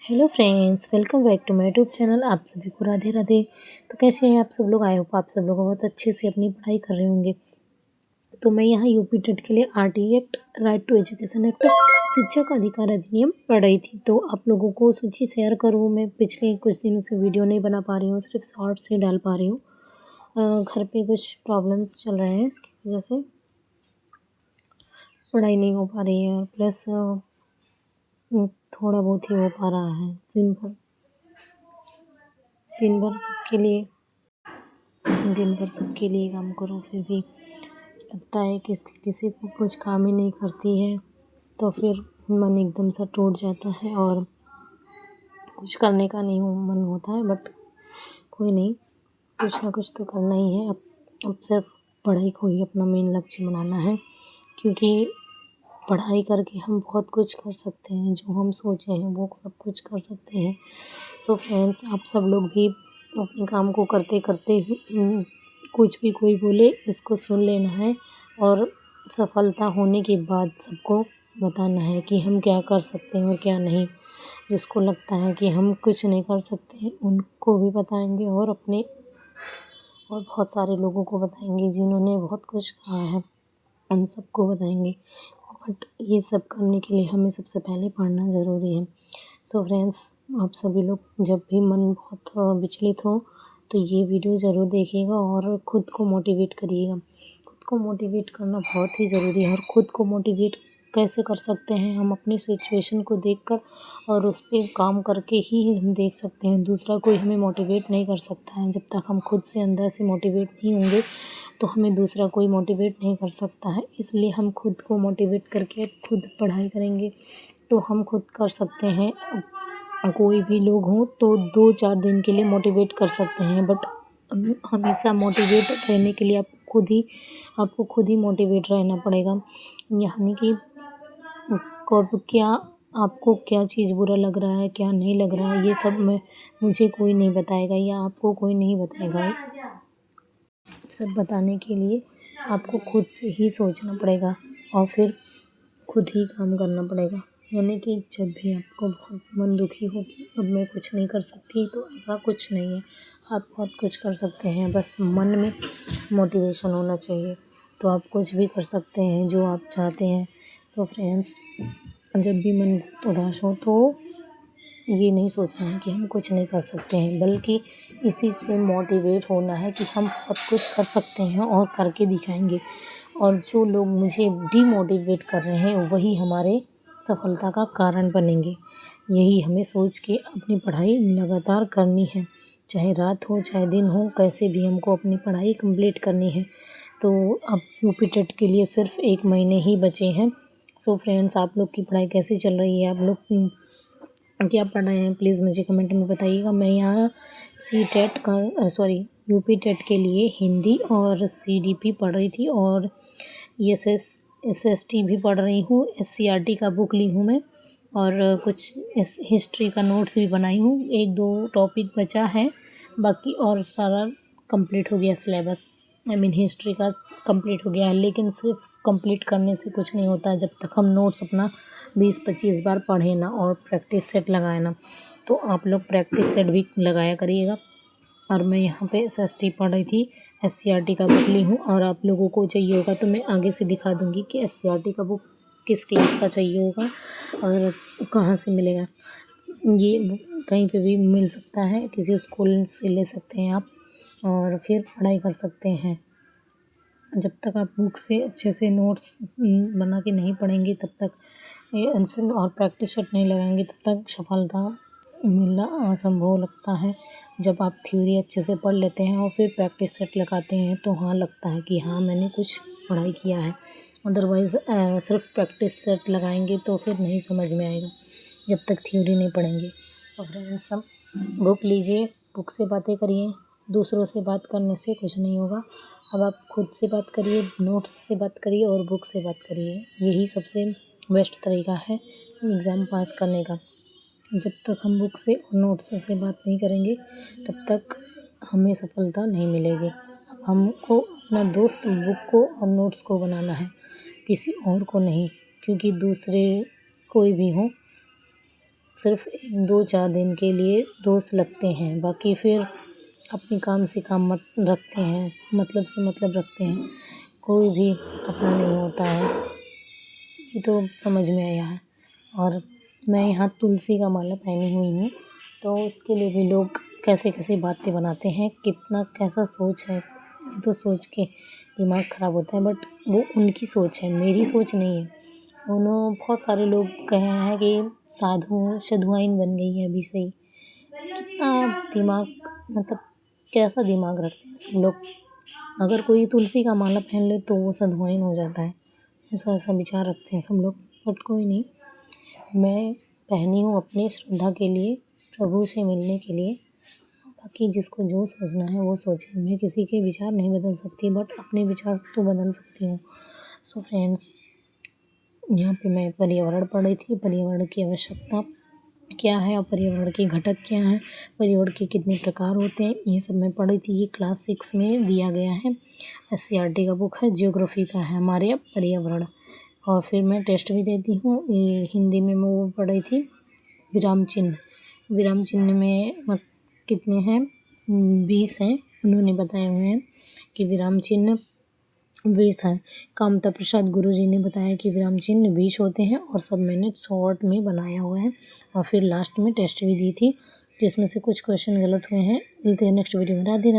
Hello friends, welcome back to my YouTube channel. आप सभी को राधे राधे। तो कैसे हैं आप सब लोग? आई होप आप सब लोग बहुत अच्छे से अपनी पढ़ाई कर रहे होंगे। तो मैं यहाँ यूपी टेट के लिए RT act, right to education act, शिक्षा का अधिकार अधिनियम पढ़ रही थी। तो आप लोगों को सूची शेयर करूँ। मैं पिछले कुछ दिनों से वीडियो नहीं बना पा रही हूँ, सिर्फ शॉर्ट्स ही डाल पा रही हूँ। घर पे कुछ प्रॉब्लम्स चल रहे हैं, इसकी वजह से पढ़ाई नहीं हो पा रही है। प्लस थोड़ा बहुत ही हो पा रहा है। दिन भर सबके लिए काम करो, फिर भी लगता है कि किसी को कुछ काम ही नहीं करती है, तो फिर मन एकदम सा टूट जाता है और कुछ करने का नहीं मन होता है। बट कोई नहीं, कुछ ना कुछ तो करना ही है। अब सिर्फ पढ़ाई को ही अपना मेन लक्ष्य बनाना है, क्योंकि पढ़ाई करके हम बहुत कुछ कर सकते हैं। जो हम सोचे हैं वो सब कुछ कर सकते हैं। सो फ्रेंड्स, आप सब लोग भी अपने काम को करते करते कुछ भी कोई बोले इसको सुन लेना है, और सफलता होने के बाद सबको बताना है कि हम क्या कर सकते हैं और क्या नहीं। जिसको लगता है कि हम कुछ नहीं कर सकते हैं उनको भी बताएंगे, और बहुत सारे लोगों को बताएंगे जिन्होंने बहुत कुछ कहा है, उन सबको बताएंगे। बट ये सब करने के लिए हमें सबसे पहले पढ़ना ज़रूरी है। सो फ्रेंड्स, आप सभी लोग जब भी मन बहुत विचलित हो तो ये वीडियो ज़रूर देखिएगा और ख़ुद को मोटिवेट करिएगा। ख़ुद को मोटिवेट करना बहुत ही ज़रूरी है। और ख़ुद को मोटिवेट कैसे कर सकते हैं? हम अपनी सिचुएशन को देखकर और उस पे काम करके ही हम देख सकते हैं। दूसरा कोई हमें मोटिवेट नहीं कर सकता है। जब तक हम खुद से अंदर से मोटिवेट नहीं होंगे तो हमें दूसरा कोई मोटिवेट नहीं कर सकता है। इसलिए हम खुद को मोटिवेट करके खुद पढ़ाई करेंगे तो हम खुद कर सकते हैं। कोई भी लोग हों तो 2-4 दिन के लिए मोटिवेट कर सकते हैं, बट हमेशा मोटिवेट रहने के लिए आपको खुद ही मोटिवेट रहना पड़ेगा। यानी कि आपको क्या चीज़ बुरा लग रहा है, क्या नहीं लग रहा है, ये सब मुझे कोई नहीं बताएगा या आपको कोई नहीं बताएगा। सब बताने के लिए आपको खुद से ही सोचना पड़ेगा और फिर खुद ही काम करना पड़ेगा। यानी कि जब भी आपको बहुत मन दुखी हो कि अब मैं कुछ नहीं कर सकती, तो ऐसा कुछ नहीं है। आप बहुत कुछ कर सकते हैं, बस मन में मोटिवेशन होना चाहिए, तो आप कुछ भी कर सकते हैं जो आप चाहते हैं। सो फ्रेंड्स, जब भी मन उदास हो तो ये नहीं सोचना है कि हम कुछ नहीं कर सकते हैं, बल्कि इसी से मोटिवेट होना है कि हम बहुत कुछ कर सकते हैं और करके दिखाएंगे। और जो लोग मुझे डीमोटिवेट कर रहे हैं वही हमारे सफलता का कारण बनेंगे। यही हमें सोच के अपनी पढ़ाई लगातार करनी है, चाहे रात हो चाहे दिन हो, कैसे भी हमको अपनी पढ़ाई कंप्लीट करनी है। तो अब यूपी टेट के लिए सिर्फ 1 महीने ही बचे हैं। सो फ्रेंड्स, आप लोग की पढ़ाई कैसी चल रही है? आप लोग क्या पढ़ रहे हैं? प्लीज़ मुझे कमेंट में बताइएगा। मैं यहाँ यूपी टेट के लिए हिंदी और सीडीपी पढ़ रही थी, और एसएसटी भी पढ़ रही हूँ। एससीईआरटी का बुक ली हूँ मैं, और कुछ हिस्ट्री का नोट्स भी बनाई हूँ। 1-2 टॉपिक बचा है, बाकी और सारा कंप्लीट हो गया सिलेबस। हिस्ट्री का कंप्लीट हो गया है। लेकिन सिर्फ कंप्लीट करने से कुछ नहीं होता जब तक हम नोट्स अपना 20-25 बार पढ़ें ना और प्रैक्टिस सेट लगाए ना। तो आप लोग प्रैक्टिस सेट भी लगाया करिएगा। और मैं यहाँ पे एसएसटी पढ़ रही थी, एससीईआरटी का बुक ली हूँ, और आप लोगों को चाहिए होगा तो मैं आगे से दिखा दूँगी कि एससीईआरटी का बुक किस क्लास का चाहिए होगा और कहाँ से मिलेगा। ये बुक कहीं पे भी मिल सकता है, किसी स्कूल से ले सकते हैं आप और फिर पढ़ाई कर सकते हैं। जब तक आप बुक से अच्छे से नोट्स बना के नहीं पढ़ेंगे, तब तक आंसर और प्रैक्टिस सेट नहीं लगाएंगे, तब तक सफलता मिलना असंभव लगता है। जब आप थ्योरी अच्छे से पढ़ लेते हैं और फिर प्रैक्टिस सेट लगाते हैं तो हाँ लगता है कि हाँ मैंने कुछ पढ़ाई किया है। अदरवाइज़ सिर्फ प्रैक्टिस सेट लगाएंगे तो फिर नहीं समझ में आएगा जब तक थ्योरी नहीं पढ़ेंगे। सो फ्रेंड्स, सब बुक लीजिए, बुक से बातें करिए। दूसरों से बात करने से कुछ नहीं होगा। अब आप खुद से बात करिए, नोट्स से बात करिए और बुक से बात करिए। यही सबसे बेस्ट तरीका है एग्ज़ाम पास करने का। जब तक हम बुक से और नोट्स से बात नहीं करेंगे तब तक हमें सफलता नहीं मिलेगी। अब हमको अपना दोस्त बुक को और नोट्स को बनाना है, किसी और को नहीं। क्योंकि दूसरे कोई भी हो, सिर्फ 2-4 दिन के लिए दोस्त लगते हैं, बाकी फिर अपने काम से काम मत रखते हैं, मतलब से मतलब रखते हैं, कोई भी अपना नहीं होता है। ये तो समझ में आया है। और मैं यहाँ तुलसी का माला पहनी हुई हूँ, तो इसके लिए भी लोग कैसे कैसे बातें बनाते हैं, कितना कैसा सोच है। ये तो सोच के दिमाग ख़राब होता है, बट वो उनकी सोच है, मेरी सोच नहीं है। बहुत सारे लोग कहे हैं कि साधुआइन बन गई है अभी से ही। कितना दिमाग, मतलब कैसा दिमाग रखते हैं सब लोग। अगर कोई तुलसी का माला पहन ले तो वो साधुआइन हो जाता है, ऐसा ऐसा विचार रखते हैं सब लोग। बट कोई नहीं, मैं पहनी हूँ अपनी श्रद्धा के लिए, प्रभु से मिलने के लिए। बाकी जिसको जो सोचना है वो सोचे, मैं किसी के विचार नहीं बदल सकती, बट अपने विचार तो बदल सकती हूँ। सो फ्रेंड्स, यहाँ पे मैं पर्यावरण पढ़ रही थी, पर्यावरण की आवश्यकता क्या है और पर्यावरण के घटक क्या हैं, पर्यावरण के कितने प्रकार होते हैं, ये सब मैं पढ़ रही थी। ये क्लास 6 में दिया गया है, SCERT का बुक है, जियोग्राफी का है हमारे पर्यावरण। और फिर मैं टेस्ट भी देती हूँ। ये हिंदी में मैं वो पढ़ रही थी, विराम चिन्ह। विराम चिन्ह में कितने हैं, 20 हैं, उन्होंने बताए हुए हैं कि विराम चिन्ह 20 हैं। कामता प्रसाद गुरुजी ने बताया कि विराम चिन्ह 20 होते हैं, और सब मैंने शॉर्ट में बनाया हुआ है। और फिर लास्ट में टेस्ट भी दी थी, जिसमें से कुछ क्वेश्चन गलत हुए हैं। मिलते हैं नेक्स्ट वीडियो में। राधे राधे।